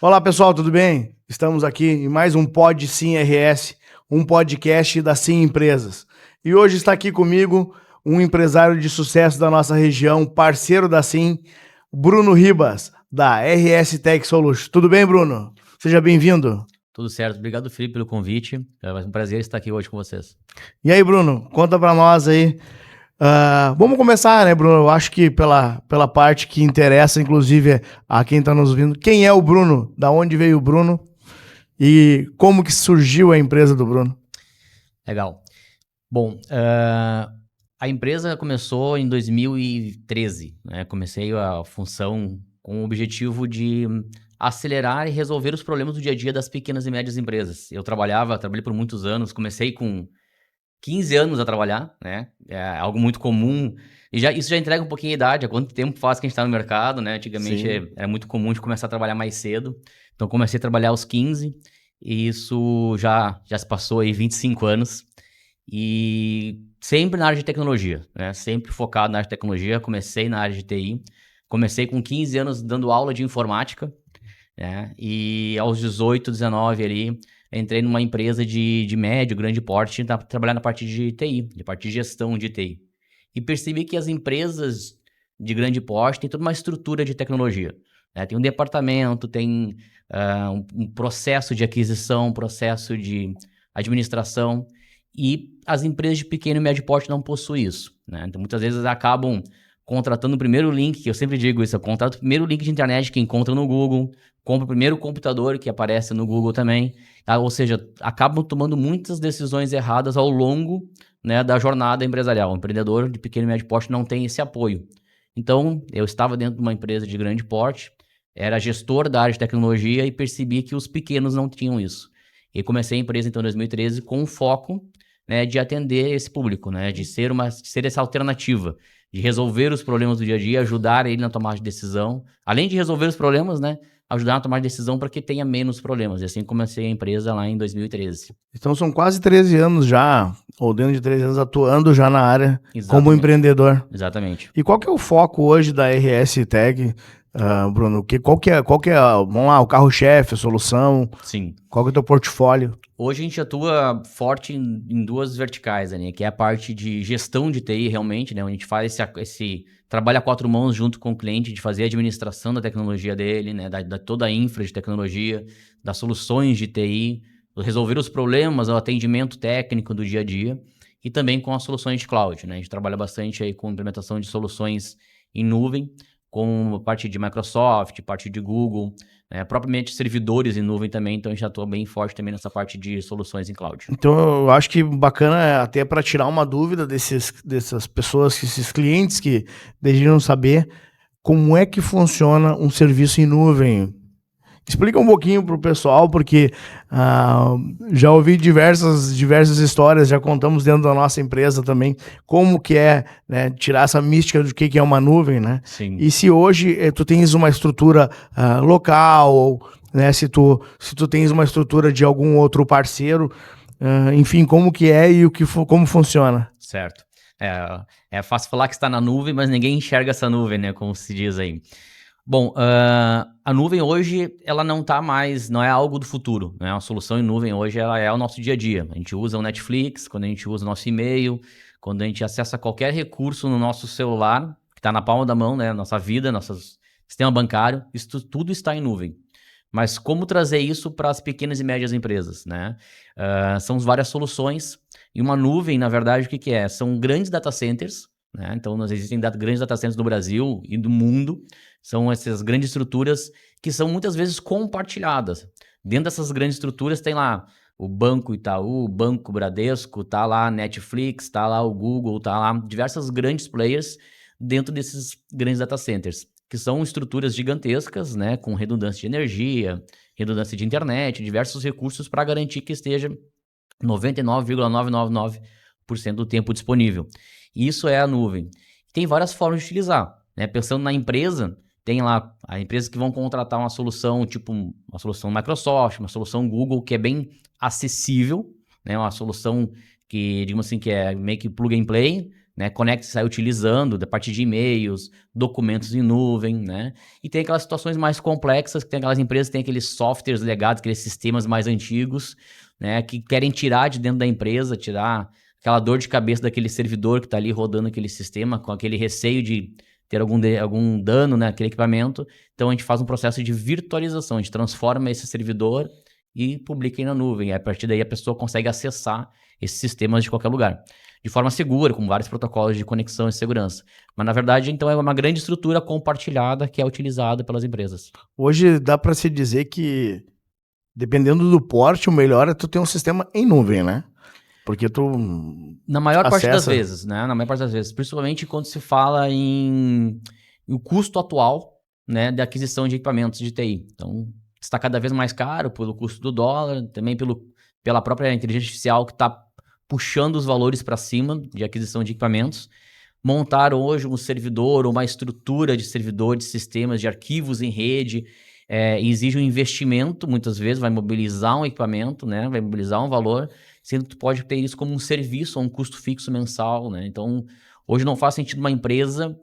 Olá pessoal, tudo bem? Estamos aqui em mais um Pod Sim RS, um podcast da Sim Empresas. E hoje está aqui comigo um empresário de sucesso da nossa região, parceiro da Sim, Bruno Ribas, da RS Tech Solutions. Tudo bem, Bruno? Seja bem-vindo. Tudo certo. Obrigado, Felipe, pelo convite. É um prazer estar aqui hoje com vocês. E aí, Bruno, conta para nós aí. Vamos começar, né, Bruno? Eu acho que pela parte que interessa, inclusive, a quem está nos ouvindo. Quem é o Bruno? Da onde veio o Bruno? E como que surgiu a empresa do Bruno? Legal. Bom, a empresa começou em 2013, né? Comecei a função com o objetivo de acelerar e resolver os problemas do dia a dia das pequenas e médias empresas. Eu trabalhei por muitos anos, comecei com 15 anos a trabalhar, né? É algo muito comum. E isso já entrega um pouquinho a idade, há quanto tempo faz que a gente está no mercado, né? Antigamente era muito comum de começar a trabalhar mais cedo. Então, comecei a trabalhar aos 15, e isso já se passou aí 25 anos. E sempre na área de tecnologia, né? Sempre focado na área de tecnologia. Comecei na área de TI. Comecei com 15 anos dando aula de informática, né? E aos 18, 19 ali, entrei numa empresa de médio, grande porte, trabalhando na parte de TI, de parte de gestão de TI. E percebi que as empresas de grande porte têm toda uma estrutura de tecnologia, né? Tem um departamento, tem um processo de aquisição, um processo de administração, e as empresas de pequeno e médio porte não possuem isso, né? Então, muitas vezes acabam contratando o primeiro link, que eu sempre digo isso, eu contrato o primeiro link de internet que encontra no Google, compra o primeiro computador que aparece no Google também, ou seja, acabam tomando muitas decisões erradas ao longo, né, da jornada empresarial. O empreendedor de pequeno e médio porte não tem esse apoio. Então, eu estava dentro de uma empresa de grande porte, era gestor da área de tecnologia e percebi que os pequenos não tinham isso. E comecei a empresa então em 2013 com o foco, né, de atender esse público, né, de ser essa alternativa, de resolver os problemas do dia a dia, ajudar ele na tomada de decisão. Além de resolver os problemas, né, ajudar a tomar decisão para que tenha menos problemas. E assim comecei a empresa lá em 2013. Então são quase 13 anos já, ou dentro de 13 anos, atuando já na área. Exatamente. Como empreendedor. Exatamente. E qual que é o foco hoje da RS Tech, Bruno? Qual que é, vamos lá, o carro-chefe, a solução? Sim. Qual que é o teu portfólio? Hoje a gente atua forte em duas verticais, né? Que é a parte de gestão de TI realmente, né? Onde a gente faz esse trabalho a quatro mãos junto com o cliente, de fazer a administração da tecnologia dele, né? Da toda a infra de tecnologia, das soluções de TI, resolver os problemas, o atendimento técnico do dia a dia, e também com as soluções de cloud, né? A gente trabalha bastante aí com implementação de soluções em nuvem, com parte de Microsoft, parte de Google, propriamente servidores em nuvem também, então a gente atua bem forte também nessa parte de soluções em cloud. Então eu acho que bacana até para tirar uma dúvida dessas pessoas, esses clientes que desejam saber como é que funciona um serviço em nuvem. Explica um pouquinho pro pessoal, porque já ouvi diversas histórias, já contamos dentro da nossa empresa também, como que é, né, tirar essa mística do que é uma nuvem, né? Sim. E se hoje tu tens uma estrutura local, ou, né, se tu tens uma estrutura de algum outro parceiro, enfim, como que é e como funciona. Certo. É fácil falar que está na nuvem, mas ninguém enxerga essa nuvem, né, como se diz aí. Bom, a nuvem hoje, ela não é algo do futuro, né? A solução em nuvem hoje, ela é o nosso dia a dia. A gente usa o Netflix, quando a gente usa o nosso e-mail, quando a gente acessa qualquer recurso no nosso celular, que está na palma da mão, né? Nossa vida, nosso sistema bancário, isso tudo está em nuvem. Mas como trazer isso para as pequenas e médias empresas, né? São várias soluções, e uma nuvem, na verdade, o que é? São grandes data centers, né? Então, existem grandes data centers do Brasil e do mundo. São essas grandes estruturas que são muitas vezes compartilhadas. Dentro dessas grandes estruturas tem lá o Banco Itaú, o Banco Bradesco, tá lá a Netflix, tá lá o Google, tá lá diversas grandes players dentro desses grandes data centers, que são estruturas gigantescas, né, com redundância de energia, redundância de internet, diversos recursos para garantir que esteja 99,999% do tempo disponível. Isso é a nuvem. Tem várias formas de utilizar, né? Pensando na empresa, tem lá a empresa que vão contratar uma solução, tipo uma solução Microsoft, uma solução Google, que é bem acessível, né? Uma solução que, digamos assim, que é meio que plug and play, né? Conecta e sai utilizando a partir de e-mails, documentos em nuvem, né? E tem aquelas situações mais complexas, que tem aquelas empresas que têm aqueles softwares legados, aqueles sistemas mais antigos, né? Que querem tirar de dentro da empresa, tirar aquela dor de cabeça daquele servidor que está ali rodando aquele sistema, com aquele receio de ter algum dano naquele equipamento. Então, a gente faz um processo de virtualização, a gente transforma esse servidor e publica na nuvem. E a partir daí, a pessoa consegue acessar esses sistemas de qualquer lugar, de forma segura, com vários protocolos de conexão e segurança. Mas, na verdade, então, é uma grande estrutura compartilhada que é utilizada pelas empresas. Hoje dá para se dizer que, dependendo do porte, o melhor é tu ter um sistema em nuvem, né? Porque tu Na maior parte das acessa... vezes, né? Na maior parte das vezes. Principalmente quando se fala em o custo atual, né, da aquisição de equipamentos de TI. Então, está cada vez mais caro pelo custo do dólar, também pela própria inteligência artificial que está puxando os valores para cima de aquisição de equipamentos. Montar hoje um servidor ou uma estrutura de servidor, de sistemas, de arquivos em rede, exige um investimento, muitas vezes vai mobilizar um equipamento, né, vai mobilizar um valor, sendo que tu pode ter isso como um serviço, ou um custo fixo mensal, né? Então, hoje não faz sentido uma empresa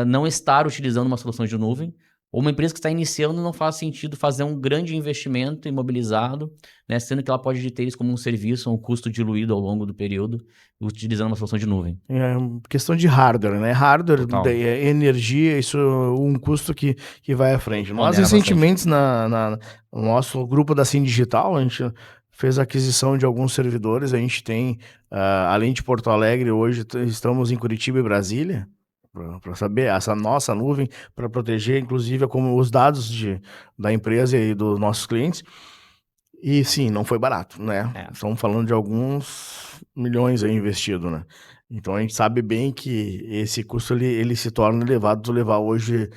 não estar utilizando uma solução de nuvem, ou uma empresa que está iniciando não faz sentido fazer um grande investimento imobilizado, né? Sendo que ela pode ter isso como um serviço, um custo diluído ao longo do período, utilizando uma solução de nuvem. É questão de hardware, né? Hardware, Total. energia, isso é um custo que vai à frente. Nós, Pondera recentemente, no nosso grupo da Sim Digital, a gente fez a aquisição de alguns servidores. A gente tem, além de Porto Alegre, hoje estamos em Curitiba e Brasília, para saber essa nossa nuvem, para proteger, inclusive, como os dados da empresa e dos nossos clientes. E sim, não foi barato, né? Estamos falando de alguns milhões aí investido, né? Então a gente sabe bem que esse custo ele se torna elevado tu levar hoje,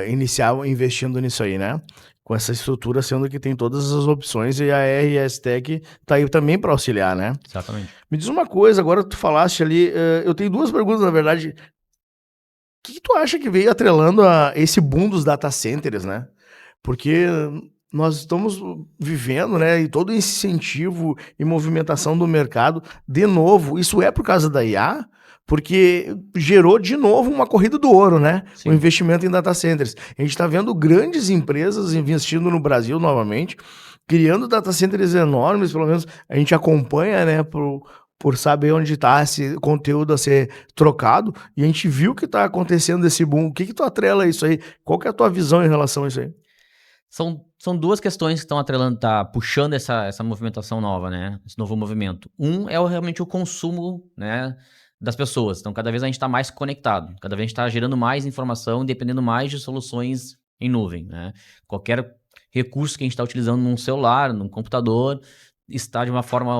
iniciar investindo nisso aí, né? Com essa estrutura, sendo que tem todas as opções e a RS Tech tá aí também para auxiliar, né? Exatamente. Me diz uma coisa, agora tu falaste ali, eu tenho duas perguntas, na verdade. O que tu acha que veio atrelando a esse boom dos data centers, né? Porque nós estamos vivendo, né, e todo esse incentivo e movimentação do mercado, de novo, isso é por causa da IA, porque gerou de novo uma corrida do ouro, né? Sim. O investimento em data centers. A gente está vendo grandes empresas investindo no Brasil novamente, criando data centers enormes, pelo menos a gente acompanha, né, por saber onde está esse conteúdo a ser trocado, e a gente viu que está acontecendo esse boom. O que tu atrela isso aí? Qual que é a tua visão em relação a isso aí? São duas questões que estão atrelando, tá puxando essa movimentação nova, né? Esse novo movimento. Realmente o consumo, né, das pessoas. Então, cada vez a gente está mais conectado, cada vez a gente está gerando mais informação e dependendo mais de soluções em nuvem, né? Qualquer recurso que a gente está utilizando num celular, num computador, está de uma forma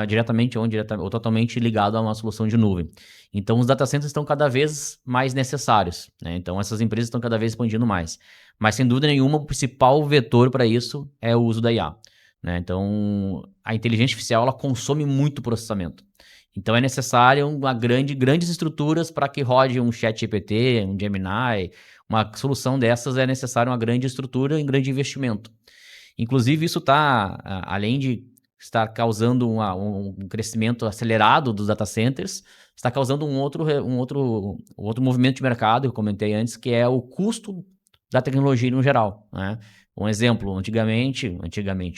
diretamente ou totalmente ligado a uma solução de nuvem. Então, os data centers estão cada vez mais necessários, né? Então, essas empresas estão cada vez expandindo mais. Mas, sem dúvida nenhuma, o principal vetor para isso é o uso da IA, né? Então, a inteligência artificial ela consome muito processamento. Então, é necessário grandes estruturas para que rode um ChatGPT, um Gemini, uma solução dessas é necessário uma grande estrutura e um grande investimento. Inclusive, isso está, além de estar causando um crescimento acelerado dos data centers, está causando um outro movimento de mercado, que eu comentei antes, que é o custo da tecnologia no geral, né? Um exemplo, antigamente,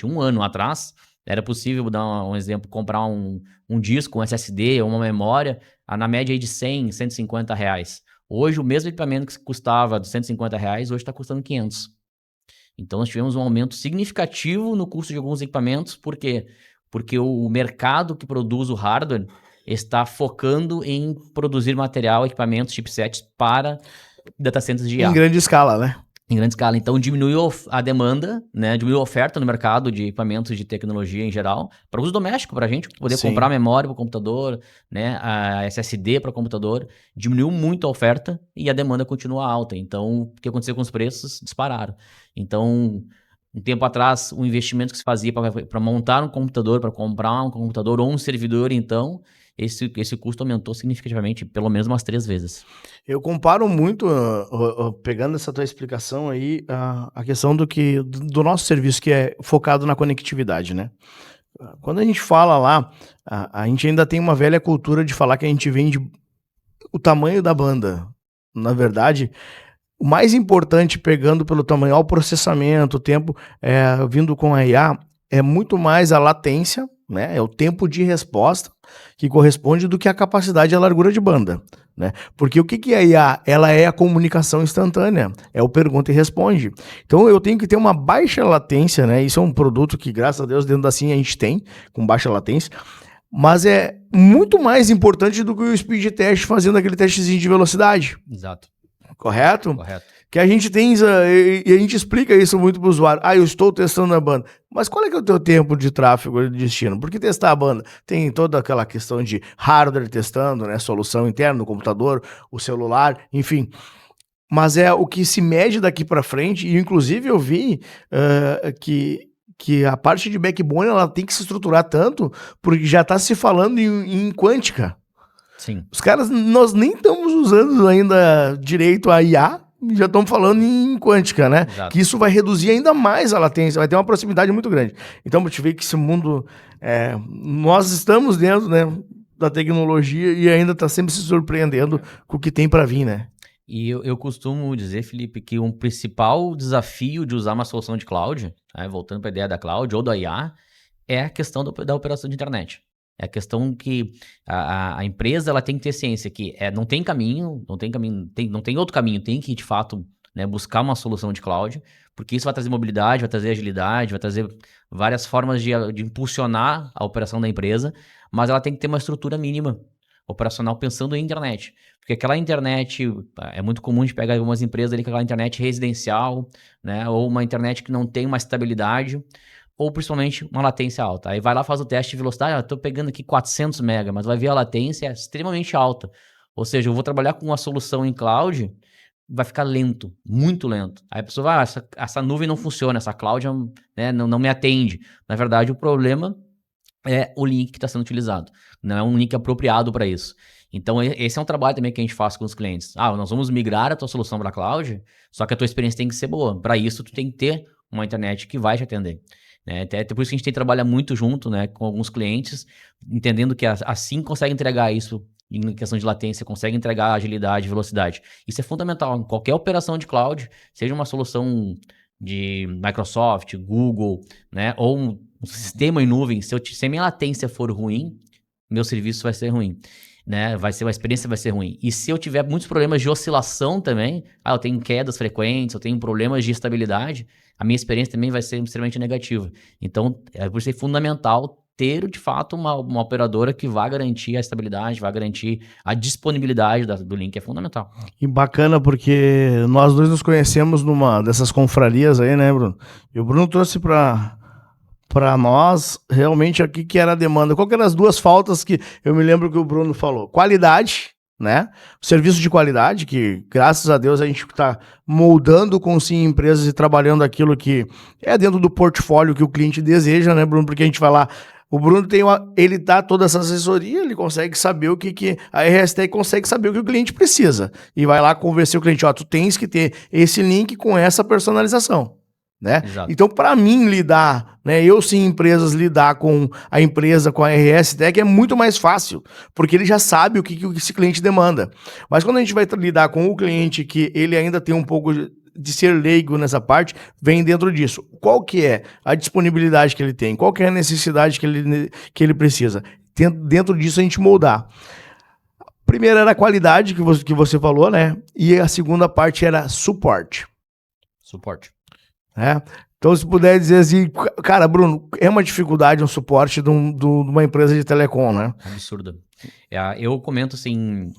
um ano atrás, era possível, dar um exemplo, comprar um disco, um SSD ou uma memória, na média aí de 100, 150 reais. Hoje, o mesmo equipamento que custava de 150 reais, hoje está custando 500. Então, nós tivemos um aumento significativo no custo de alguns equipamentos. Por quê? Porque o mercado que produz o hardware está focando em produzir material, equipamentos, chipsets para data centers de IA. Em grande escala, né? Em grande escala. Então, diminuiu a demanda, né? Diminuiu a oferta no mercado de equipamentos de tecnologia em geral, para uso doméstico, para a gente poder comprar memória para o computador, né? A SSD para o computador. Diminuiu muito a oferta e a demanda continua alta. Então, o que aconteceu com os preços? Dispararam. Então, um tempo atrás, o investimento que se fazia para montar um computador, para comprar um computador ou um servidor, então, esse custo aumentou significativamente, pelo menos umas 3 vezes. Eu comparo muito, pegando essa tua explicação aí, a questão do nosso serviço, que é focado na conectividade, né? Quando a gente fala lá, a gente ainda tem uma velha cultura de falar que a gente vende o tamanho da banda. Na verdade, o mais importante, pegando pelo tamanho ao processamento, o tempo, vindo com a IA, é muito mais a latência, né? É o tempo de resposta que corresponde do que a capacidade e a largura de banda, né? Porque o que é a IA? Ela é a comunicação instantânea, é o pergunta e responde. Então eu tenho que ter uma baixa latência, né? Isso é um produto que, graças a Deus, dentro da SIM a gente tem, com baixa latência, mas é muito mais importante do que o speed test fazendo aquele testezinho de velocidade. Exato. Correto? Correto. Que a gente tem, e a gente explica isso muito para o usuário. Eu estou testando a banda. Mas qual é que é o teu tempo de tráfego de destino? Por que testar a banda? Tem toda aquela questão de hardware testando, né? Solução interna no computador, o celular, enfim. Mas é o que se mede daqui para frente, e inclusive eu vi que a parte de backbone ela tem que se estruturar tanto, porque já está se falando em quântica. Sim. Os caras, nós nem estamos usando ainda direito a IA, já estamos falando em quântica, né? Exato. Que isso vai reduzir ainda mais a latência, vai ter uma proximidade muito grande. Então, eu te ver que esse mundo, nós estamos dentro, né, da tecnologia e ainda está sempre se surpreendendo com o que tem para vir, né? E eu costumo dizer, Felipe, que um principal desafio de usar uma solução de cloud, né, voltando para a ideia da cloud ou da IA, é a questão da operação de internet. É a questão que a empresa ela tem que ter ciência que não tem caminho, não tem outro caminho, tem que, de fato, né, buscar uma solução de cloud, porque isso vai trazer mobilidade, vai trazer agilidade, vai trazer várias formas de impulsionar a operação da empresa, mas ela tem que ter uma estrutura mínima operacional pensando em internet. Porque aquela internet, é muito comum de pegar algumas empresas ali com aquela internet residencial, né, ou uma internet que não tem uma estabilidade, ou principalmente uma latência alta. Aí vai lá, faz o teste de velocidade, estou pegando aqui 400 MB, mas vai ver a latência é extremamente alta. Ou seja, eu vou trabalhar com uma solução em cloud, vai ficar lento, muito lento. Aí a pessoa vai, essa nuvem não funciona, essa cloud né, não me atende. Na verdade, o problema é o link que está sendo utilizado. Não é um link apropriado para isso. Então, esse é um trabalho também que a gente faz com os clientes. Nós vamos migrar a tua solução para a cloud, só que a tua experiência tem que ser boa. Para isso, tu tem que ter uma internet que vai te atender. Né? Até por isso que a gente tem que trabalhar muito junto, né, com alguns clientes, entendendo que assim consegue entregar isso em questão de latência, consegue entregar agilidade, velocidade. Isso é fundamental. Em qualquer operação de cloud, seja uma solução de Microsoft, Google, né, ou um sistema em nuvem, se a minha latência for ruim, meu serviço vai ser ruim. Né? A experiência vai ser ruim. E se eu tiver muitos problemas de oscilação também, eu tenho quedas frequentes, eu tenho problemas de estabilidade, a minha experiência também vai ser extremamente negativa. Então, por isso é fundamental ter, de fato, uma operadora que vá garantir a estabilidade, vá garantir a disponibilidade do link, é fundamental. E bacana, porque nós dois nos conhecemos numa dessas confrarias aí, né, Bruno? E o Bruno trouxe para nós, realmente, aqui que era a demanda. Qual que eram as duas faltas que eu me lembro que o Bruno falou? Qualidade, né? Serviço de qualidade, que graças a Deus a gente está moldando com sim empresas e trabalhando aquilo que é dentro do portfólio que o cliente deseja, né, Bruno? Porque a gente vai lá, o Bruno ele dá toda essa assessoria, ele consegue saber o que a RSTech consegue saber o que o cliente precisa. E vai lá convencer o cliente, tu tens que ter esse link com essa personalização. Né? Então, para mim lidar, né, empresas lidar com a empresa, com a RSTech é muito mais fácil, porque ele já sabe o que esse cliente demanda. Mas quando a gente vai lidar com o cliente que ele ainda tem um pouco de ser leigo nessa parte, vem dentro disso. Qual que é a disponibilidade que ele tem? Qual que é a necessidade que ele precisa? Dentro disso a gente moldar. Primeiro era a qualidade que você falou, né? E a segunda parte era suporte. Então, se puder dizer assim, cara, Bruno, é uma dificuldade um suporte de uma empresa de telecom, né? Absurda. Eu comento assim,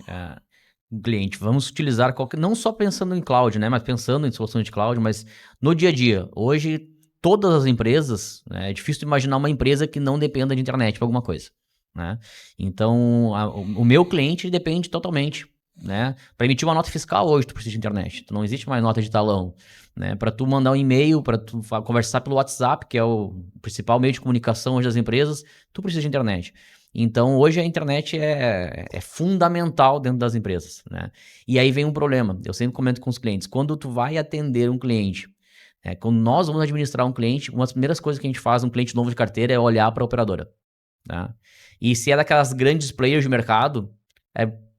cliente, vamos utilizar não só pensando em cloud, né, mas pensando em soluções de cloud, mas no dia a dia. Hoje, todas as empresas, né, é difícil imaginar uma empresa que não dependa de internet para alguma coisa. Né? Então, o meu cliente depende totalmente. Né? Para emitir uma nota fiscal hoje, tu precisa de internet. Não existe mais nota de talão. Né? Para tu mandar um e-mail, para tu conversar pelo WhatsApp, que é o principal meio de comunicação hoje das empresas, tu precisa de internet. Então, hoje a internet é fundamental dentro das empresas. Né? E aí vem um problema. Eu sempre comento com os clientes. Quando tu vai atender um cliente, quando nós vamos administrar um cliente, uma das primeiras coisas que a gente faz, um cliente novo de carteira, é olhar para a operadora. Tá? E se é daquelas grandes players de mercado,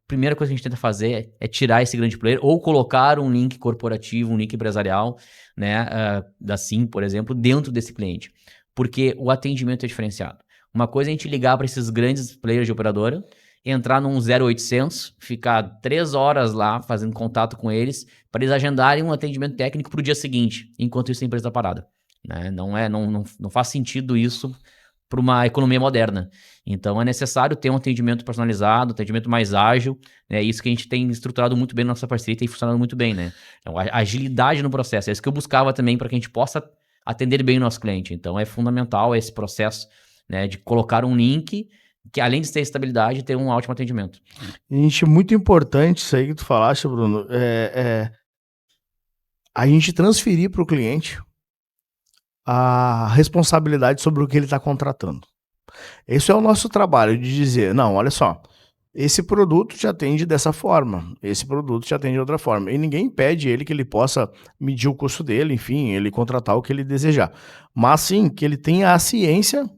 primeira coisa que a gente tenta fazer é tirar esse grande player ou colocar um link corporativo, um link empresarial, né, da SIM, por exemplo, dentro desse cliente. Porque o atendimento é diferenciado. Uma coisa é a gente ligar para esses grandes players de operadora, entrar num 0800, ficar 3 horas lá fazendo contato com eles, para eles agendarem um atendimento técnico para o dia seguinte, enquanto isso a empresa está parada. Né? Não faz sentido isso para uma economia moderna. Então é necessário ter um atendimento personalizado, um atendimento mais ágil, né? Isso que a gente tem estruturado muito bem na nossa parceria e tem funcionado muito bem, né? Então, a agilidade no processo, é isso que eu buscava também para que a gente possa atender bem o nosso cliente. Então é fundamental esse processo, né, de colocar um link que, além de ter estabilidade, ter um ótimo atendimento. Gente, muito importante isso aí que tu falaste, Bruno, a gente transferir para o cliente a responsabilidade sobre o que ele está contratando. Esse é o nosso trabalho, de dizer, não, olha só, esse produto te atende dessa forma, esse produto te atende de outra forma. E ninguém impede ele que ele possa medir o custo dele, enfim, ele contratar o que ele desejar. Mas sim, que ele tenha a ciência,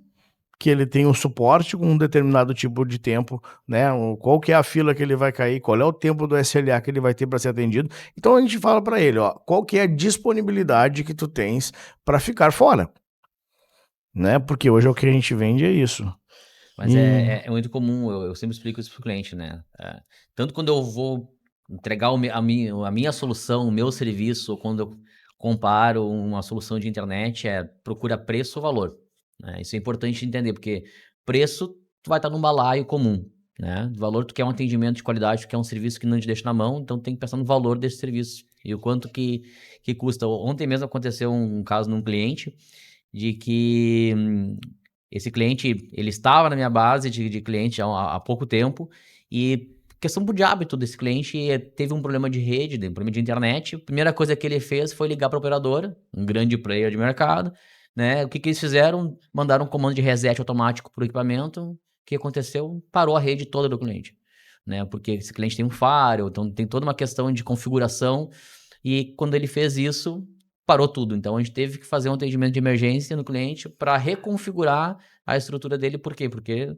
que ele tenha um suporte com um determinado tipo de tempo, né? Qual que é a fila que ele vai cair, qual é o tempo do SLA que ele vai ter para ser atendido. Então a gente fala para ele, ó, qual que é a disponibilidade que tu tens para ficar fora, né? Porque hoje é o que a gente vende é isso. Mas é muito comum, eu sempre explico isso para o cliente, né? Tanto quando eu vou entregar a minha solução, o meu serviço, ou quando eu comparo uma solução de internet, procura preço ou valor. Né? Isso é importante entender, porque preço tu vai estar num balaio comum, né? Valor tu quer um atendimento de qualidade, tu quer um serviço que não te deixa na mão, então tem que pensar no valor desse serviço e o quanto que custa. Ontem mesmo aconteceu um caso num cliente de que esse cliente, ele estava na minha base de cliente há pouco tempo e questão de hábito desse cliente, teve um problema de rede, um problema de internet. A primeira coisa que ele fez foi ligar para a operadora, um grande player de mercado, né? O que eles fizeram? Mandaram um comando de reset automático para o equipamento. O que aconteceu? Parou a rede toda do cliente, né? Porque esse cliente tem um firewall, então tem toda uma questão de configuração e quando ele fez isso, parou tudo. Então a gente teve que fazer um atendimento de emergência no cliente para reconfigurar a estrutura dele. Por quê? Porque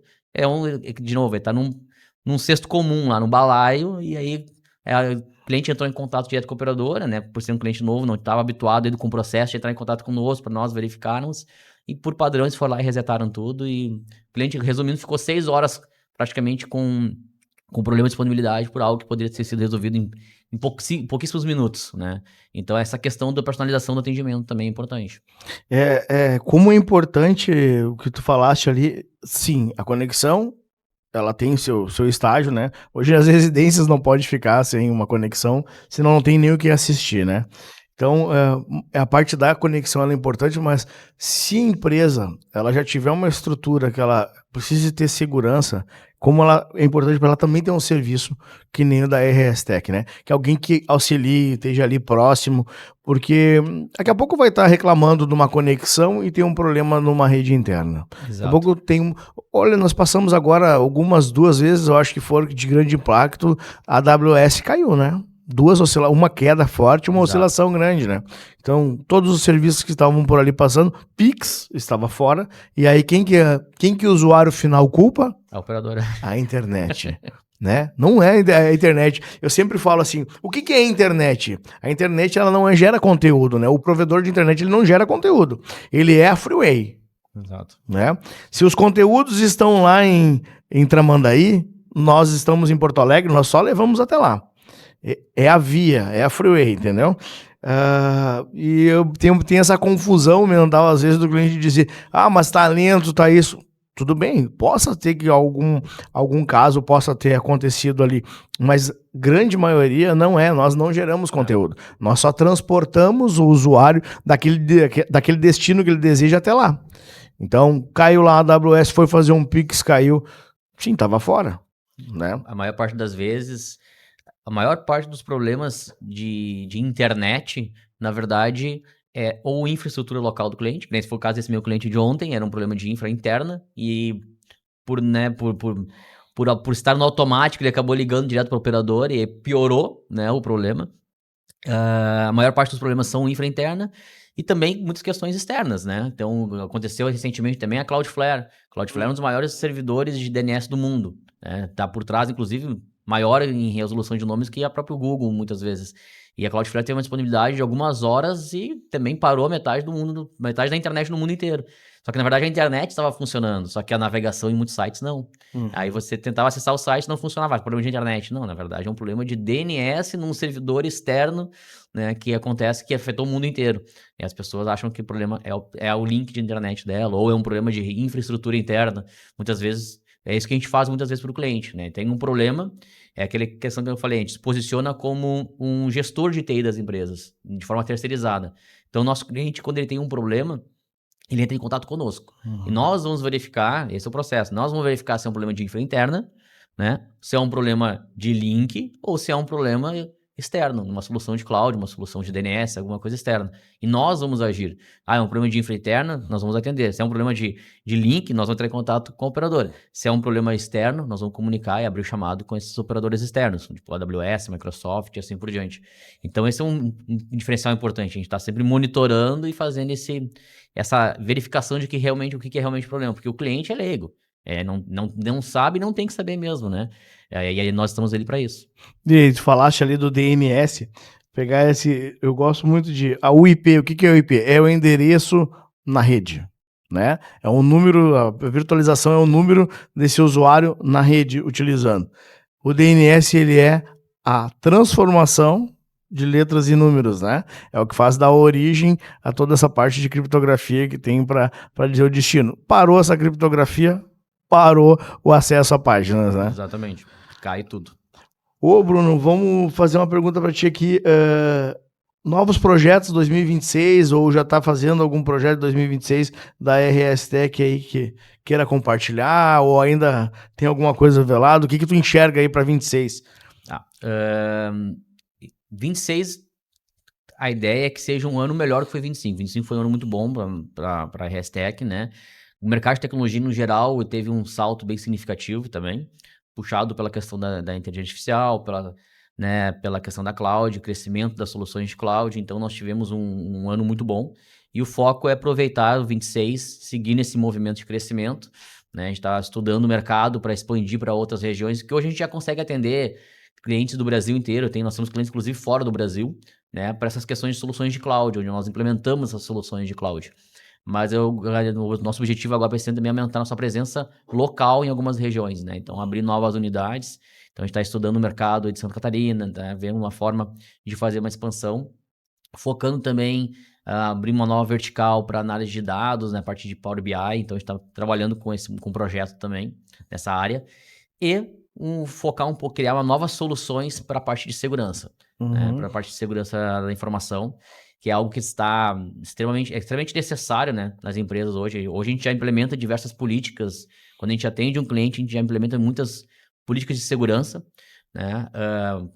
de novo, ele está num cesto comum lá no balaio, e aí o cliente entrou em contato direto com a operadora, né? Por ser um cliente novo, não estava habituado ele com o processo de entrar em contato conosco para nós verificarmos, e por padrão eles foram lá e resetaram tudo, e o cliente, resumindo, ficou 6 horas praticamente com problema de disponibilidade por algo que poderia ter sido resolvido em pouquíssimos minutos, né? Então essa questão da personalização do atendimento também é importante. Como é importante o que tu falaste ali, sim, a conexão, ela tem seu estágio, né? Hoje as residências não podem ficar sem uma conexão, senão não tem nem o que assistir, né? Então, a parte da conexão ela é importante, mas se a empresa ela já tiver uma estrutura que ela precise ter segurança, como ela é importante para ela também ter um serviço que nem o da RS Tech, né? Que alguém que auxilie, esteja ali próximo, porque daqui a pouco vai estar reclamando de uma conexão e tem um problema numa rede interna. Exato. Daqui a pouco tem Olha, nós passamos agora duas vezes, eu acho que foram de grande impacto, a AWS caiu, né? Uma queda forte, uma oscilação grande, né? Então, todos os serviços que estavam por ali passando, Pix estava fora, e aí quem que o usuário final culpa? A operadora. A internet, né? Não é a internet. Eu sempre falo assim, o que é a internet? A internet, ela não gera conteúdo, né? O provedor de internet, ele não gera conteúdo. Ele é a freeway. Exato. Né? Se os conteúdos estão lá em Tramandaí, nós estamos em Porto Alegre, nós só levamos até lá. É a via, é a freeway, entendeu? E eu tenho essa confusão mental, às vezes, do cliente dizer, mas tá lento, tá isso. Tudo bem, possa ter que algum caso possa ter acontecido ali, mas grande maioria não é, nós não geramos conteúdo. Nós só transportamos o usuário daquele destino que ele deseja até lá. Então, caiu lá, a AWS foi fazer um Pix, caiu, sim, tava fora, né? A maior parte das vezes, a maior parte dos problemas de internet, na verdade, é ou infraestrutura local do cliente, que nem se for o caso desse meu cliente de ontem, era um problema de infra interna, e por estar no automático, ele acabou ligando direto para o operador e piorou, né, o problema. A maior parte dos problemas são infra interna, e também muitas questões externas, né? Então, aconteceu recentemente também a Cloudflare. Cloudflare é um dos maiores servidores de DNS do mundo, né? Tá por trás, inclusive, maior em resolução de nomes que a própria Google, muitas vezes. E a Cloudflare tem uma disponibilidade de algumas horas e também parou metade da internet no mundo inteiro. Só que, na verdade, a internet estava funcionando, só que a navegação em muitos sites não. Aí você tentava acessar o site e não funcionava. Problema de internet. Não, na verdade, é um problema de DNS num servidor externo, né, que acontece, que afetou o mundo inteiro. E as pessoas acham que o problema é o link de internet dela, ou é um problema de infraestrutura interna. Muitas vezes, é isso que a gente faz muitas vezes para o cliente, né? Tem um problema, é aquela questão que eu falei, a gente se posiciona como um gestor de TI das empresas, de forma terceirizada. Então, o nosso cliente, quando ele tem um problema, ele entra em contato conosco. E nós vamos verificar, esse é o processo, nós vamos verificar se é um problema de infra interna, né? Se é um problema de link ou se é um problema externo, uma solução de cloud, uma solução de DNS, alguma coisa externa. E nós vamos agir. É um problema de infra interna, nós vamos atender. Se é um problema de link, nós vamos entrar em contato com o operador. Se é um problema externo, nós vamos comunicar e abrir o chamado com esses operadores externos, tipo AWS, Microsoft e assim por diante. Então, esse é um diferencial importante. A gente está sempre monitorando e fazendo essa verificação de o que é realmente o problema, porque o cliente é leigo. Não sabe, não tem que saber mesmo, né? E aí nós estamos ali para isso. E tu falaste ali do DNS, pegar eu gosto muito o IP, o que é o IP? É o endereço na rede, né? É um número, a virtualização é o número desse usuário na rede utilizando. O DNS, ele é a transformação de letras e números, né? É o que faz dar origem a toda essa parte de criptografia que tem para dizer o destino. Parou essa criptografia, parou o acesso a páginas, né? Exatamente. Cai tudo. Ô, Bruno, vamos fazer uma pergunta para ti aqui. Novos projetos 2026, ou já está fazendo algum projeto 2026 da RS Tech aí que queira compartilhar, ou ainda tem alguma coisa velada? O que tu enxerga aí para 26? 26, a ideia é que seja um ano melhor que foi 25. 25 foi um ano muito bom para a RS Tech, né? O mercado de tecnologia, no geral, teve um salto bem significativo também, puxado pela questão da inteligência artificial, pela questão da cloud, crescimento das soluções de cloud. Então, nós tivemos um ano muito bom. E o foco é aproveitar o 26, seguir nesse movimento de crescimento, né? A gente está estudando o mercado para expandir para outras regiões, que hoje a gente já consegue atender clientes do Brasil inteiro. Nós temos clientes, inclusive, fora do Brasil, né? Para essas questões de soluções de cloud, onde nós implementamos essas soluções de cloud. Mas o nosso objetivo agora é também aumentar nossa presença local em algumas regiões, né? Então, abrir novas unidades. Então, a gente está estudando o mercado de Santa Catarina, tá? Vendo uma forma de fazer uma expansão, focando também abrir uma nova vertical para análise de dados, né? A partir de Power BI. Então, a gente está trabalhando com um projeto também nessa área. E focar um pouco, criar novas soluções para a parte de segurança, né? Para a parte de segurança da informação, que é algo que está extremamente necessário, né, nas empresas hoje. Hoje a gente já implementa diversas políticas. Quando a gente atende um cliente, a gente já implementa muitas políticas de segurança, né,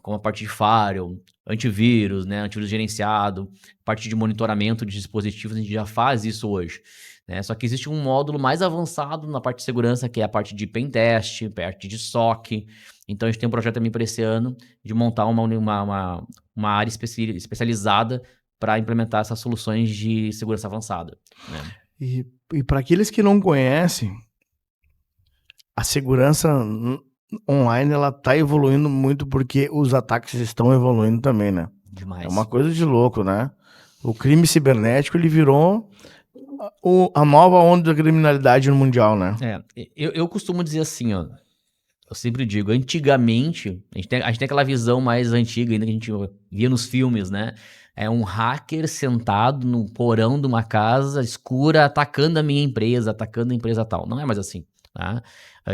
como a parte de firewall, antivírus, né, antivírus gerenciado, parte de monitoramento de dispositivos, a gente já faz isso hoje, né? Só que existe um módulo mais avançado na parte de segurança, que é a parte de pentest, parte de SOC. Então a gente tem um projeto também para esse ano de montar uma área especializada para implementar essas soluções de segurança avançada, né? E para aqueles que não conhecem, a segurança online, ela tá evoluindo muito porque os ataques estão evoluindo também, né? Demais. É uma coisa de louco, né? O crime cibernético, ele virou a nova onda da criminalidade no mundial, né? Eu costumo dizer assim, ó, eu sempre digo, antigamente, a gente tem aquela visão mais antiga ainda que a gente via nos filmes, né? É um hacker sentado no porão de uma casa escura atacando a minha empresa, atacando a empresa tal. Não é mais assim, tá?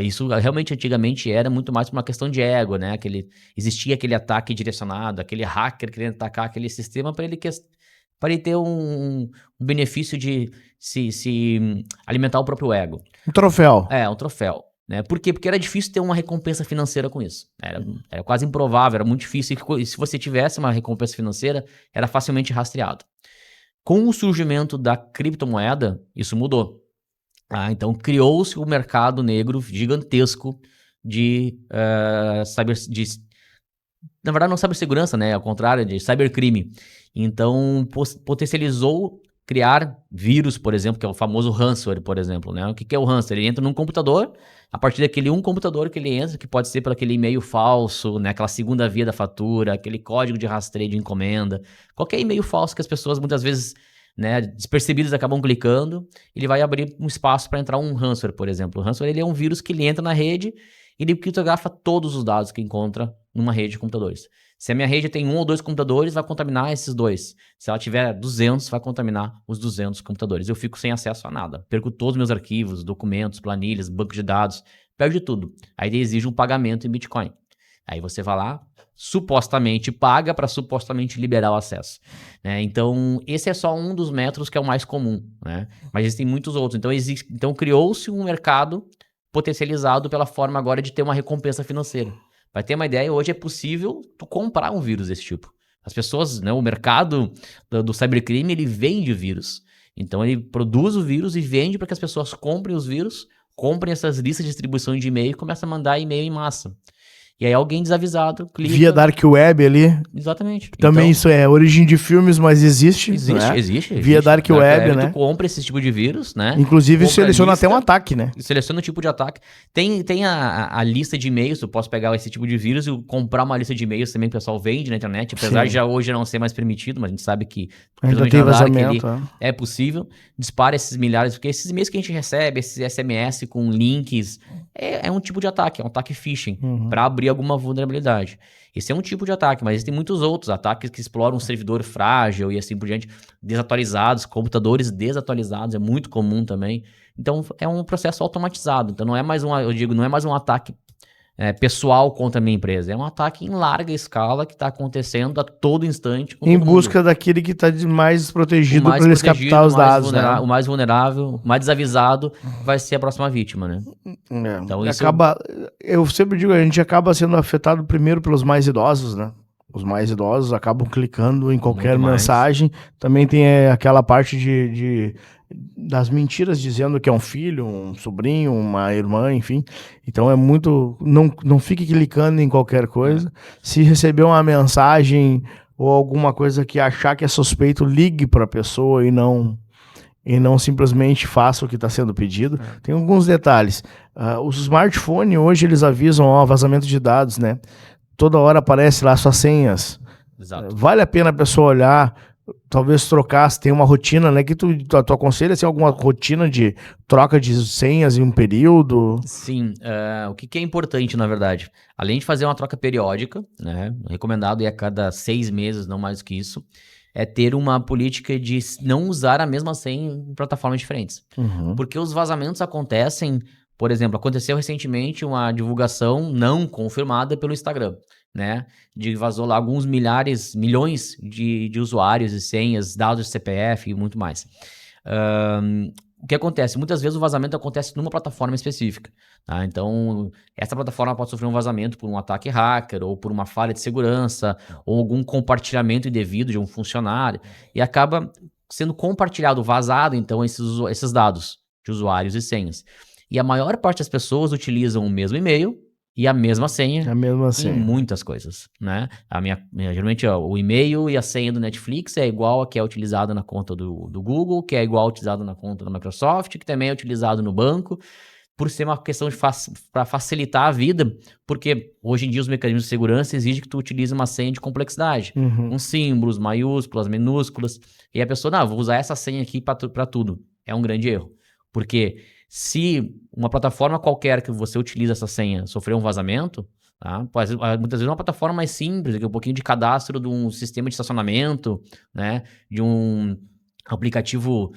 Isso realmente antigamente era muito mais por uma questão de ego, né? Existia aquele ataque direcionado, aquele hacker querendo atacar aquele sistema para ele ter um benefício de se alimentar o próprio ego. Um troféu. Um troféu. Né? Por quê? Porque era difícil ter uma recompensa financeira com isso. Era quase improvável, era muito difícil. E se você tivesse uma recompensa financeira, era facilmente rastreado. Com o surgimento da criptomoeda, isso mudou. Então, criou-se um mercado negro gigantesco na verdade, não cibersegurança, né? Ao contrário, de cybercrime. Então, potencializou criar vírus, por exemplo, que é o famoso ransomware, por exemplo, né? O que é o ransomware? Ele entra num computador, a partir daquele computador que ele entra, que pode ser por aquele e-mail falso, né? Aquela segunda via da fatura, aquele código de rastreio de encomenda, qualquer e-mail falso que as pessoas muitas vezes, né, despercebidas acabam clicando, ele vai abrir um espaço para entrar um ransomware, por exemplo. O ransomware ele é um vírus que ele entra na rede e ele criptografa todos os dados que encontra numa rede de computadores. Se a minha rede tem 1 ou 2 computadores, vai contaminar esses 2. Se ela tiver 200, vai contaminar os 200 computadores. Eu fico sem acesso a nada. Perco todos os meus arquivos, documentos, planilhas, banco de dados, perde tudo. Aí ele exige um pagamento em Bitcoin. Aí você vai lá, supostamente paga para supostamente liberar o acesso. Né? Então, esse é só um dos métodos que é o mais comum. Né? Mas existem muitos outros. Então criou-se um mercado potencializado pela forma agora de ter uma recompensa financeira. Vai ter uma ideia, hoje é possível tu comprar um vírus desse tipo. As pessoas, né, o mercado do cybercrime, ele vende vírus. Então ele produz o vírus e vende para que as pessoas comprem os vírus, comprem essas listas de distribuição de e-mail e começam a mandar e-mail em massa. E aí alguém desavisado clica... Via Dark Web ali. Exatamente. Também então, isso é origem de filmes, mas existe. Existe. Via Dark Web, né? Tu compra esse tipo de vírus, né? Inclusive seleciona até um ataque, né? Seleciona o tipo de ataque. Tem a lista de e-mails, tu posso pegar esse tipo de vírus e comprar uma lista de e-mails também que o pessoal vende na internet, apesar de já hoje não ser mais permitido, mas a gente sabe que... Ainda tem vazamento. É possível. Dispara esses milhares, porque esses e-mails que a gente recebe, esses SMS com links, é um tipo de ataque, é um ataque phishing, para abrir alguma vulnerabilidade. Esse é um tipo de ataque, mas existem muitos outros ataques que exploram um servidor frágil e assim por diante, desatualizados, computadores desatualizados, é muito comum também. Então é um processo automatizado. Então não é mais não é mais um ataque pessoal contra a minha empresa, é um ataque em larga escala que está acontecendo a todo instante. Em busca daquele que está mais desprotegido para eles captar os dados. Né? O mais vulnerável, o mais desavisado vai ser a próxima vítima, né? Então, eu sempre digo, a gente acaba sendo afetado primeiro pelos mais idosos, né? Os mais idosos acabam clicando em qualquer mensagem. Também tem aquela parte das mentiras dizendo que é um filho, um sobrinho, uma irmã, enfim. Então é muito... Não fique clicando em qualquer coisa. Se receber uma mensagem ou alguma coisa que achar que é suspeito, ligue para a pessoa e não simplesmente faça o que está sendo pedido. Tem alguns detalhes. Os smartphones hoje eles avisam vazamento de dados, né? Toda hora aparece lá suas senhas. Exato. Vale a pena a pessoa olhar, talvez trocar, se tem uma rotina, né? Que tu aconselha se alguma rotina de troca de senhas em um período? Sim, o que é importante, na verdade? Além de fazer uma troca periódica, né? Recomendado a cada 6 meses, não mais do que isso, é ter uma política de não usar a mesma senha em plataformas diferentes. Porque os vazamentos acontecem, por exemplo, aconteceu recentemente uma divulgação não confirmada pelo Instagram, né? Vazou lá alguns milhões de usuários e senhas, dados de CPF e muito mais. O que acontece? Muitas vezes o vazamento acontece numa plataforma específica. Tá? Então, essa plataforma pode sofrer um vazamento por um ataque hacker, ou por uma falha de segurança, ou algum compartilhamento indevido de um funcionário, e acaba sendo compartilhado, vazado, então, esses dados de usuários e senhas. E a maior parte das pessoas utilizam o mesmo e-mail e a mesma senha em muitas coisas, né? Geralmente o e-mail e a senha do Netflix é igual a que é utilizada na conta do Google, que é igual a utilizada na conta da Microsoft, que também é utilizado no banco, por ser uma questão para facilitar a vida, porque hoje em dia os mecanismos de segurança exigem que tu utilize uma senha de complexidade, com símbolos, maiúsculas, minúsculas, e a pessoa, vou usar essa senha aqui para tudo. É um grande erro, porque se uma plataforma qualquer que você utiliza essa senha sofrer um vazamento, tá? Muitas vezes uma plataforma mais simples, um pouquinho de cadastro de um sistema de estacionamento, né? De um aplicativo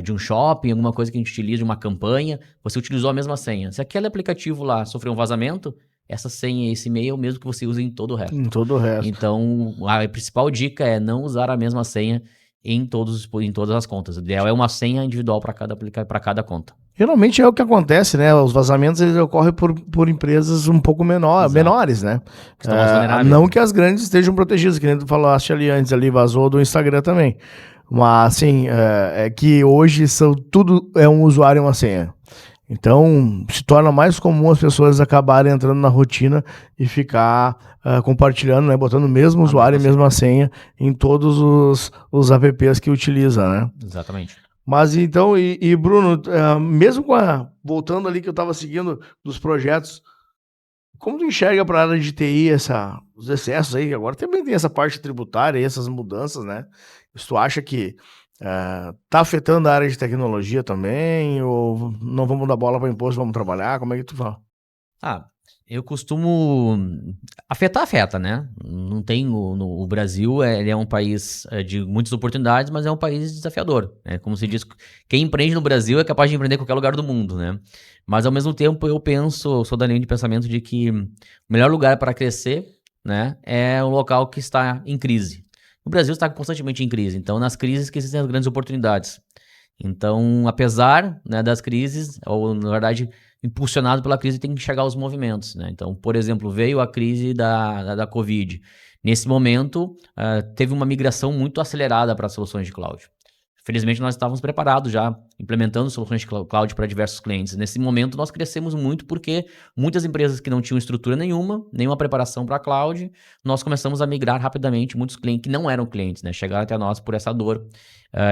de um shopping, alguma coisa que a gente utiliza, de uma campanha, você utilizou a mesma senha. Se aquele aplicativo lá sofreu um vazamento, essa senha e esse e-mail é o mesmo que você usa em todo o resto. Em todo o resto. Então, a principal dica é não usar a mesma senha em todas as contas. O ideal é uma senha individual para cada conta. Geralmente é o que acontece, né? Os vazamentos eles ocorrem por empresas um pouco menores, né? Não que as grandes estejam protegidas, que nem tu falaste ali antes, ali vazou do Instagram também. Mas, assim, é que hoje tudo é um usuário e uma senha. Então, se torna mais comum as pessoas acabarem entrando na rotina e ficar compartilhando, né, botando o mesmo usuário e mesma senha em todos os apps que utiliza, né? Exatamente. Mas então, Bruno, mesmo voltando ali que eu estava seguindo dos projetos, como tu enxerga para a área de TI os excessos aí? Agora também tem essa parte tributária e essas mudanças, né? Se tu acha que tá afetando a área de tecnologia também, ou não vamos dar bola para imposto, vamos trabalhar? Como é que tu fala? Eu costumo... Afeta, né? Não tem... O Brasil, ele é um país de muitas oportunidades, mas é um país desafiador, né? Como se diz, quem empreende no Brasil é capaz de empreender em qualquer lugar do mundo, né? Mas, ao mesmo tempo, eu sou da linha de pensamento de que o melhor lugar para crescer, né, é um local que está em crise. O Brasil está constantemente em crise, então nas crises que existem as grandes oportunidades. Então, apesar, né, das crises, ou na verdade, impulsionado pela crise, tem que enxergar os movimentos, né? Então, por exemplo, veio a crise da Covid. Nesse momento, teve uma migração muito acelerada para soluções de cloud. Felizmente, nós estávamos preparados já, implementando soluções de cloud para diversos clientes. Nesse momento, nós crescemos muito porque muitas empresas que não tinham estrutura nenhuma preparação para cloud, nós começamos a migrar rapidamente. Muitos clientes que não eram clientes, né, chegaram até nós por essa dor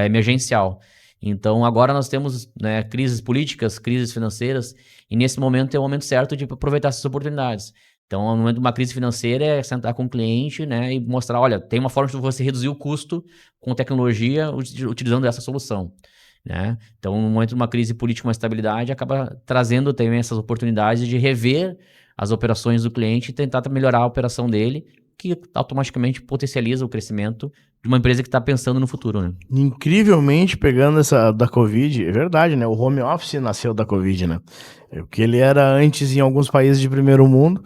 emergencial. Então, agora nós temos, né, crises políticas, crises financeiras, e nesse momento é o momento certo de aproveitar essas oportunidades. Então, no momento de uma crise financeira, é sentar com o cliente, né, e mostrar, olha, tem uma forma de você reduzir o custo com tecnologia utilizando essa solução, né? Então, no momento de uma crise política, uma estabilidade, acaba trazendo também essas oportunidades de rever as operações do cliente e tentar melhorar a operação dele, que automaticamente potencializa o crescimento de uma empresa que está pensando no futuro, né? Incrivelmente, pegando essa da Covid, é verdade, né? O home office nasceu da Covid, né? O que ele era antes em alguns países de primeiro mundo,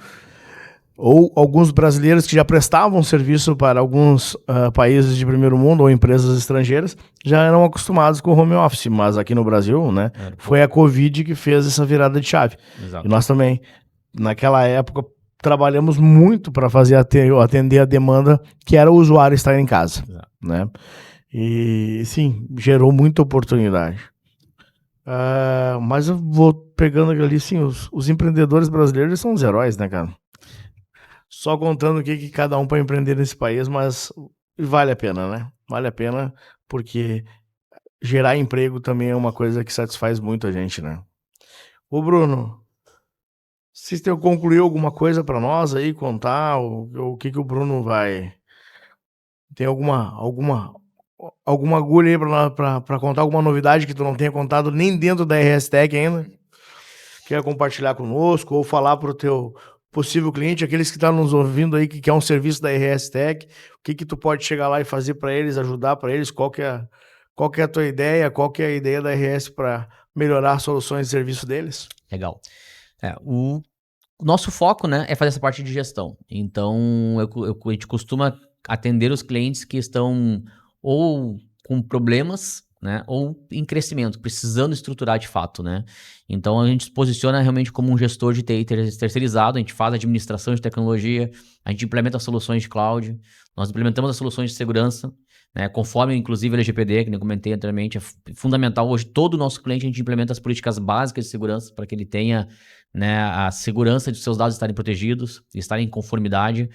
ou alguns brasileiros que já prestavam serviço para alguns países de primeiro mundo ou empresas estrangeiras já eram acostumados com o home office, mas aqui no Brasil, né, foi a Covid que fez essa virada de chave. Exato. E nós também, naquela época, trabalhamos muito para fazer atender a demanda que era o usuário estar em casa, né? E sim, gerou muita oportunidade. Mas eu vou pegando ali, sim, os empreendedores brasileiros são os heróis, né, cara? Só contando o que cada um para empreender nesse país, mas vale a pena, né? Vale a pena porque gerar emprego também é uma coisa que satisfaz muito a gente, né? Ô, Bruno, vocês têm que concluir alguma coisa para nós aí, contar o que o Bruno vai... Tem alguma agulha aí para contar alguma novidade que tu não tenha contado nem dentro da RS Tech ainda? Quer compartilhar conosco ou falar para o teu possível cliente, aqueles que estão nos ouvindo aí, que quer um serviço da RS Tech, o que tu pode chegar lá e fazer para eles, ajudar para eles, qual que é a tua ideia, qual que é a ideia da RS para melhorar as soluções de serviço deles? Legal. O nosso foco, né, é fazer essa parte de gestão. Então, a gente costuma atender os clientes que estão ou com problemas, né, ou em crescimento, precisando estruturar de fato, né? Então, a gente se posiciona realmente como um gestor de TI terceirizado, a gente faz a administração de tecnologia, a gente implementa soluções de cloud, nós implementamos as soluções de segurança, né, conforme inclusive a LGPD, que eu comentei anteriormente, é fundamental. Hoje, todo o nosso cliente, a gente implementa as políticas básicas de segurança para que ele tenha, né, a segurança de seus dados estarem protegidos, estarem em conformidade,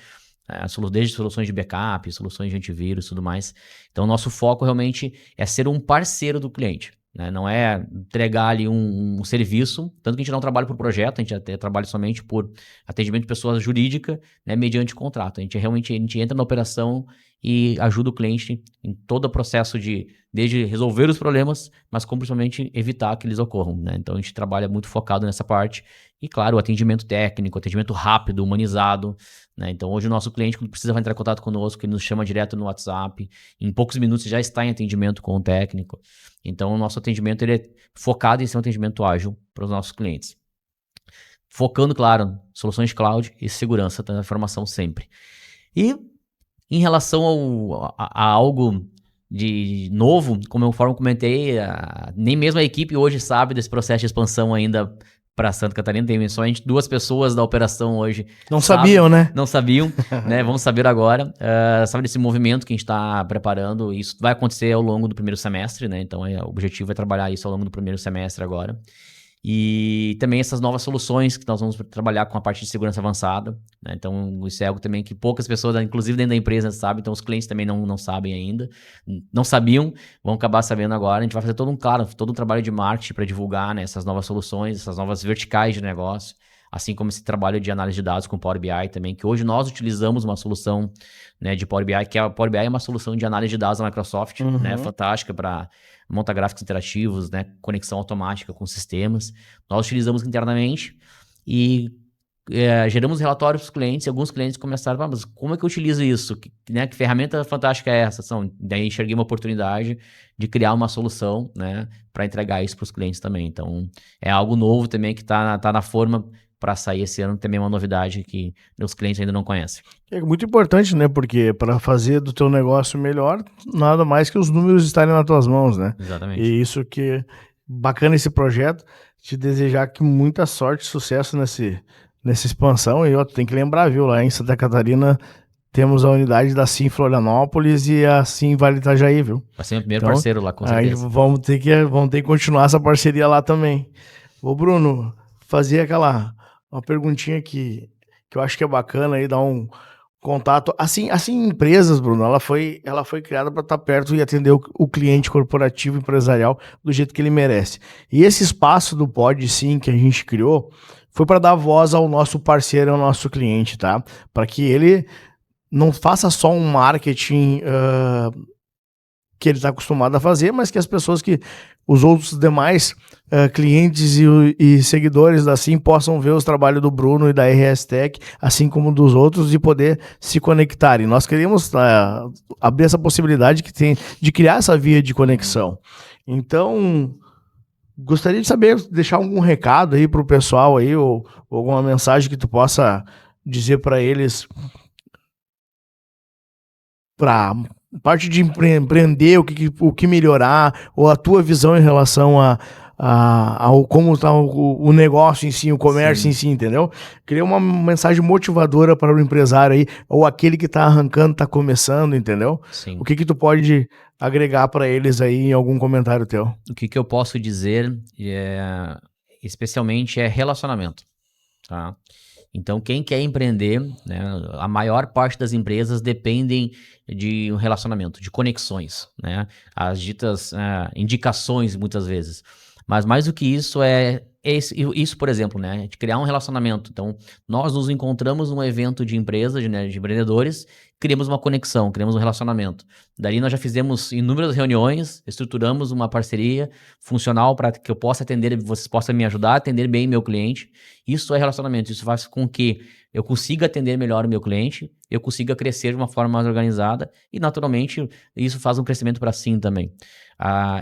desde soluções de backup, soluções de antivírus e tudo mais. Então, o nosso foco realmente é ser um parceiro do cliente, né? Não é entregar ali um serviço, tanto que a gente não trabalha por projeto, a gente até trabalha somente por atendimento de pessoa jurídica, né, mediante contrato. A gente entra na operação e ajuda o cliente em todo o processo desde resolver os problemas, mas como principalmente evitar que eles ocorram, né? Então a gente trabalha muito focado nessa parte. E claro, o atendimento técnico, atendimento rápido, humanizado, né? Então hoje o nosso cliente, quando precisa entrar em contato conosco, ele nos chama direto no WhatsApp, em poucos minutos já está em atendimento com o técnico. Então o nosso atendimento ele é focado em ser um atendimento ágil para os nossos clientes. Focando, claro, soluções de cloud e segurança da informação sempre. E em relação a algo de novo, como eu comentei, nem mesmo a equipe hoje sabe desse processo de expansão ainda para Santa Catarina. Tem somente 2 pessoas da operação hoje. Não sabiam, né? Não sabiam, né? Vamos saber agora. Sabe desse movimento que a gente está preparando. Isso vai acontecer ao longo do primeiro semestre, né? Então o objetivo é trabalhar isso ao longo do primeiro semestre agora. E também essas novas soluções que nós vamos trabalhar com a parte de segurança avançada, né? Então, isso é algo também que poucas pessoas, inclusive dentro da empresa, sabem. Então, os clientes também não sabem ainda. Não sabiam, vão acabar sabendo agora. A gente vai fazer todo um trabalho de marketing para divulgar, né, essas novas soluções, essas novas verticais de negócio. Assim como esse trabalho de análise de dados com Power BI também, que hoje nós utilizamos uma solução, né, de Power BI, que a Power BI é uma solução de análise de dados da Microsoft, né, fantástica para montar gráficos interativos, né, conexão automática com sistemas. Nós utilizamos internamente e geramos relatórios para os clientes, e alguns clientes começaram, mas como é que eu utilizo isso? Que ferramenta fantástica é essa? Daí enxerguei uma oportunidade de criar uma solução, né, para entregar isso para os clientes também. Então, é algo novo também que tá na forma para sair esse ano, também é uma novidade que os clientes ainda não conhecem. É muito importante, né? Porque para fazer do teu negócio melhor, nada mais que os números estarem nas tuas mãos, né? Exatamente. E isso que bacana esse projeto. Te desejar que muita sorte e sucesso nessa expansão. E ó, tu tem que lembrar, viu? Lá em Santa Catarina temos a unidade da Sim Florianópolis e a Sim Vale Itajaí, viu? Vai ser o primeiro parceiro lá, com aí certeza. vamos ter que continuar essa parceria lá também. Ô, Bruno, fazer uma perguntinha que eu acho que é bacana aí, dar um contato. Assim, empresas, Bruno, ela foi criada para estar perto e atender o cliente corporativo empresarial do jeito que ele merece. E esse espaço do Pod Sim que a gente criou foi para dar voz ao nosso parceiro, ao nosso cliente, tá? Para que ele não faça só um marketing que ele está acostumado a fazer, mas que as pessoas os outros demais clientes e seguidores da Sim possam ver os trabalhos do Bruno e da RS Tech, assim como dos outros, e poder se conectarem. Nós queremos abrir essa possibilidade de criar essa via de conexão. Então, gostaria de saber, deixar algum recado aí para o pessoal aí, ou alguma mensagem que tu possa dizer para eles, para parte de empreender, o que melhorar, ou a tua visão em relação ao como está o negócio em si, o comércio Sim. em si, entendeu? Queria uma mensagem motivadora para o empresário aí, ou aquele que está arrancando, está começando, entendeu? Sim. O que tu pode agregar para eles aí em algum comentário teu? O que eu posso dizer, especialmente, é relacionamento, tá? Então, quem quer empreender, né, a maior parte das empresas dependem de um relacionamento, de conexões, né? As ditas indicações, muitas vezes. Mas mais do que isso, isso, por exemplo, né, de criar um relacionamento. Então, nós nos encontramos num evento de empresa, de empreendedores, criamos uma conexão, criamos um relacionamento. Dali nós já fizemos inúmeras reuniões, estruturamos uma parceria funcional para que eu possa atender, vocês possam me ajudar a atender bem meu cliente. Isso é relacionamento, isso faz com que eu consiga atender melhor o meu cliente, eu consiga crescer de uma forma mais organizada e, naturalmente, isso faz um crescimento para Sim também.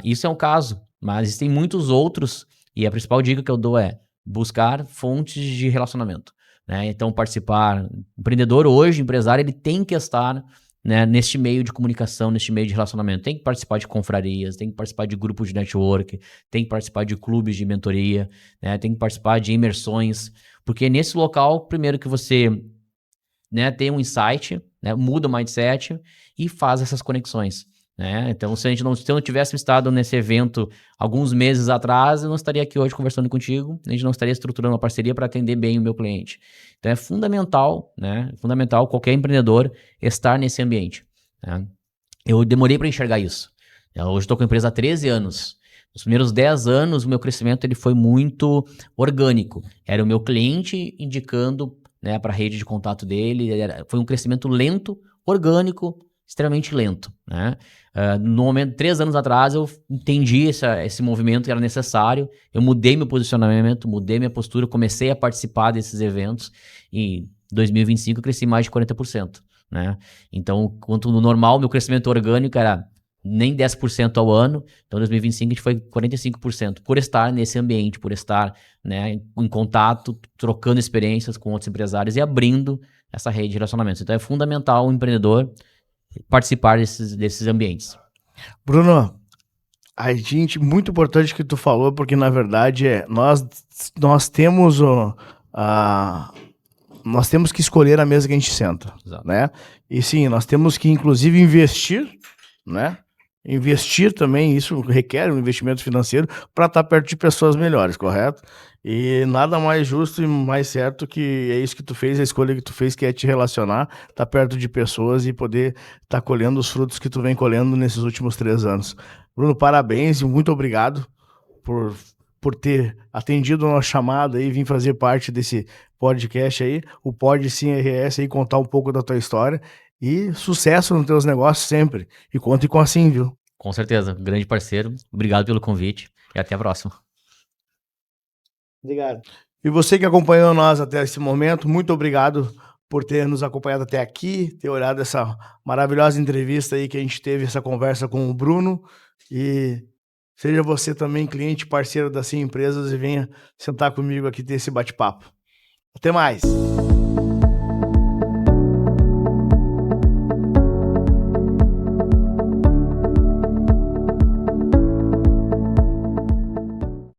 Isso é um caso, mas existem muitos outros, e a principal dica que eu dou é buscar fontes de relacionamento, né? Então, participar. O empreendedor hoje, empresário, ele tem que estar, né, neste meio de comunicação, neste meio de relacionamento. Tem que participar de confrarias, tem que participar de grupos de network, tem que participar de clubes de mentoria, né, tem que participar de imersões, porque nesse local, primeiro que você, né, tem um insight, né, muda o mindset e faz essas conexões, né? Então, se eu não tivesse estado nesse evento alguns meses atrás, eu não estaria aqui hoje conversando contigo, a gente não estaria estruturando uma parceria para atender bem o meu cliente. Então, é fundamental, né? Fundamental qualquer empreendedor estar nesse ambiente, né? Eu demorei para enxergar isso. Hoje estou com a empresa há 13 anos. Nos primeiros 10 anos, o meu crescimento ele foi muito orgânico. Era o meu cliente indicando, né, para a rede de contato dele. Foi um crescimento lento, orgânico, extremamente lento, né? No momento, 3 anos atrás, eu entendi esse movimento que era necessário. Eu mudei meu posicionamento, mudei minha postura, comecei a participar desses eventos. E em 2025 eu cresci mais de 40%, né? Então, quanto no normal, meu crescimento orgânico era nem 10% ao ano. Então, em 2025 a gente foi 45%, por estar nesse ambiente, por estar, né, em contato, trocando experiências com outros empresários e abrindo essa rede de relacionamentos. Então, é fundamental o empreendedor participar desses ambientes. Bruno, muito importante que tu falou, porque na verdade nós temos nós temos que escolher a mesa que a gente senta, Exato. né? E sim, nós temos que inclusive investir, né? investir também, isso requer um investimento financeiro para estar perto de pessoas melhores, correto? E nada mais justo e mais certo que é isso que tu fez, a escolha que tu fez, que é te relacionar, estar perto de pessoas e poder estar colhendo os frutos que tu vem colhendo nesses últimos 3 anos. Bruno, parabéns e muito obrigado por ter atendido a nossa chamada e vir fazer parte desse podcast aí, o Pod Sim RS, aí, contar um pouco da tua história. E sucesso nos teus negócios sempre. E conte com assim, viu? Com certeza, grande parceiro. Obrigado pelo convite e até a próxima. Obrigado. E você que acompanhou nós até esse momento, muito obrigado por ter nos acompanhado até aqui, ter olhado essa maravilhosa entrevista aí que a gente teve, essa conversa com o Bruno. E seja você também cliente, parceiro da Sim Empresas e venha sentar comigo aqui ter esse bate-papo. Até mais!